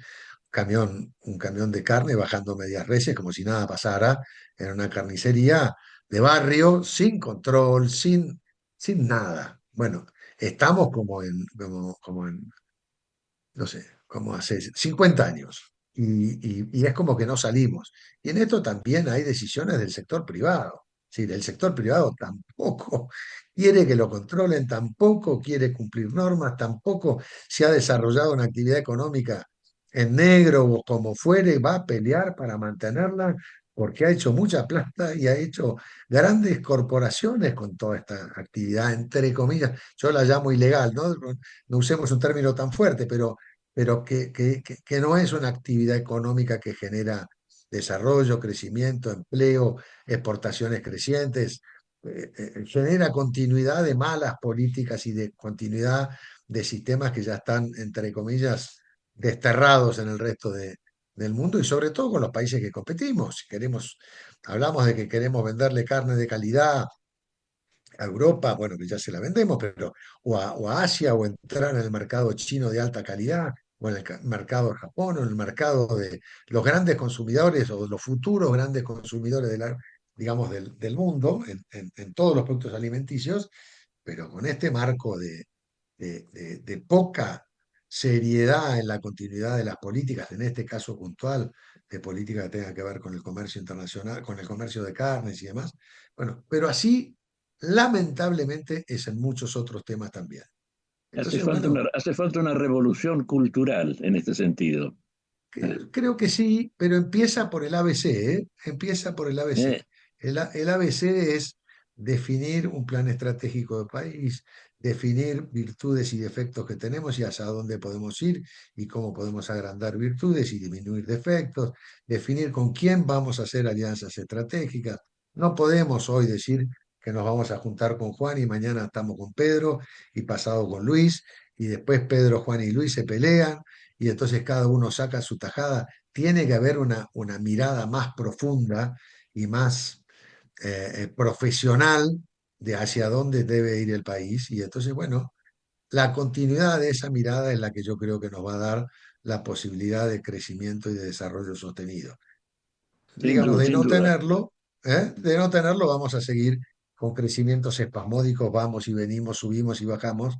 S8: un camión de carne bajando medias reses como si nada pasara en una carnicería de barrio, sin control, sin nada. Bueno, estamos como en no sé, como hace 50 años. Y es como que no salimos. Y en esto también hay decisiones del sector privado. Sí, del sector privado tampoco quiere que lo controlen, tampoco quiere cumplir normas, tampoco se ha desarrollado una actividad económica en negro o como fuere, va a pelear para mantenerla porque ha hecho mucha plata y ha hecho grandes corporaciones con toda esta actividad, entre comillas. Yo la llamo ilegal, ¿no? No usemos un término tan fuerte, pero que no es una actividad económica que genera desarrollo, crecimiento, empleo, exportaciones crecientes, genera continuidad de malas políticas y de continuidad de sistemas que ya están, entre comillas, desterrados en el resto del mundo y sobre todo con los países que competimos. Si hablamos de que queremos venderle carne de calidad a Europa, bueno, que ya se la vendemos, pero o a Asia, o entrar en el mercado chino de alta calidad, o en el mercado de Japón, o en el mercado de los grandes consumidores o de los futuros grandes consumidores digamos, del mundo, en todos los productos alimenticios, pero con este marco de poca seriedad en la continuidad de las políticas, en este caso puntual, de política que tenga que ver con el comercio internacional, con el comercio de carnes y demás. Bueno, pero así, lamentablemente, es en muchos otros temas también. Entonces, bueno,
S7: Hace falta una revolución cultural en este sentido.
S8: creo que sí, pero empieza por el ABC, ¿eh? Empieza por el
S7: Eh,
S8: ABC. El ABC es definir un plan estratégico de país, definir virtudes y defectos que tenemos y hacia dónde podemos ir y cómo podemos agrandar virtudes y disminuir defectos, definir con quién vamos a hacer alianzas estratégicas. No podemos hoy decir que nos vamos a juntar con Juan y mañana estamos con Pedro y pasado con Luis y después Pedro, Juan y Luis se pelean y entonces cada uno saca su tajada. Tiene que haber una mirada más profunda y más profesional de hacia dónde debe ir el país. Y entonces, bueno, la continuidad de esa mirada es la que yo creo que nos va a dar la posibilidad de crecimiento y de desarrollo sostenido.
S7: Sin
S8: Digamos,
S7: duda, sin duda.
S8: de no tenerlo, vamos a seguir con crecimientos espasmódicos, vamos y venimos, subimos y bajamos,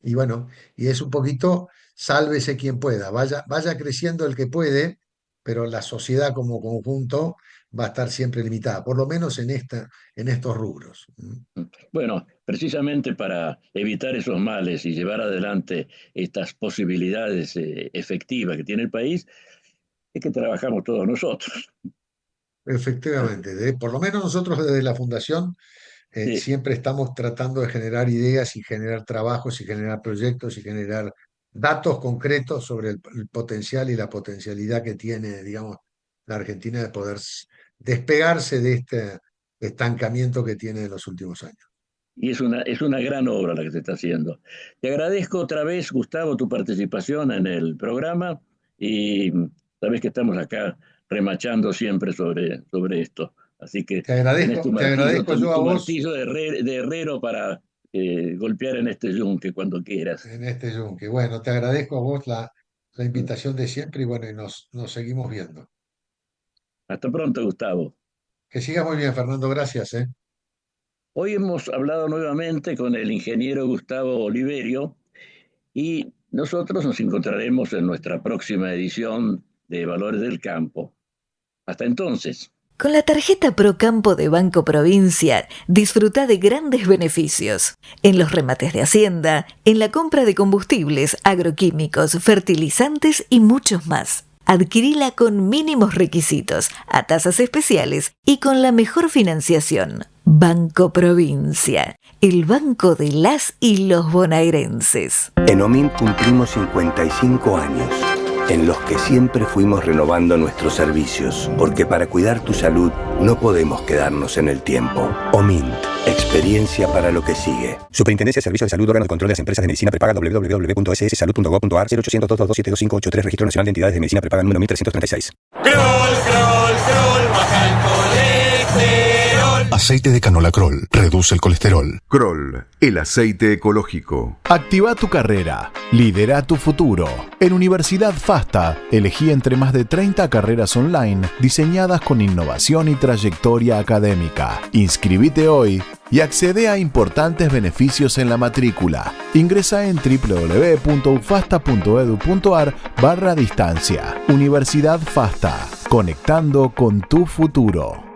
S8: y bueno, y es un poquito, sálvese quien pueda, vaya creciendo el que puede, pero la sociedad como conjunto va a estar siempre limitada, por lo menos en estos rubros.
S7: Bueno, precisamente para evitar esos males y llevar adelante estas posibilidades efectivas que tiene el país, es que trabajamos todos nosotros.
S8: Efectivamente, por lo menos nosotros desde la Fundación
S7: Sí.
S8: Siempre estamos tratando de generar ideas y generar trabajos y generar proyectos y generar datos concretos sobre el potencial y la potencialidad que tiene, digamos, la Argentina de poder despegarse de este estancamiento que tiene en los últimos años.
S7: Y es una gran obra la que se está haciendo. Te agradezco otra vez, Gustavo, tu participación en el programa y sabes que estamos acá remachando siempre sobre esto. Así que
S8: Te
S7: tenés
S8: agradezco yo a
S7: tu
S8: vos
S7: martillo de herrero para golpear en este yunque cuando quieras.
S8: en este yunque. Bueno, te agradezco a vos la invitación de siempre y bueno, y nos seguimos viendo.
S7: Hasta pronto, Gustavo.
S8: Que sigas muy bien, Fernando, gracias, ¿eh?
S7: Hoy hemos hablado nuevamente con el ingeniero Gustavo Oliverio y nosotros nos encontraremos en nuestra próxima edición de Valores del Campo. Hasta entonces.
S1: Con la tarjeta Procampo de Banco Provincia, disfruta de grandes beneficios en los remates de Hacienda, en la compra de combustibles, agroquímicos, fertilizantes y muchos más. Adquirila con mínimos requisitos, a tasas especiales y con la mejor financiación. Banco Provincia, el banco de las y los bonaerenses.
S2: En OMINT cumplimos 55 años, en los que siempre fuimos renovando nuestros servicios, porque para cuidar tu salud no podemos quedarnos en el tiempo. OMINT, experiencia para lo que sigue.
S3: Superintendencia de Servicios de Salud, órgano de control de las empresas de medicina prepaga, www.sssalud.gov.ar, 0800-222-72583, Registro Nacional de Entidades de Medicina Prepaga, número 1336.
S4: Kroll, baja el colesterol.
S5: Aceite de canola Kroll reduce el colesterol.
S6: Kroll, el aceite ecológico.
S5: Activa tu carrera. Lidera tu futuro. En Universidad FASTA, elegí entre más de 30 carreras online diseñadas con innovación y trayectoria académica. Inscribite hoy y accede a importantes beneficios en la matrícula. Ingresa en www.ufasta.edu.ar/distancia. Universidad FASTA, conectando con tu futuro.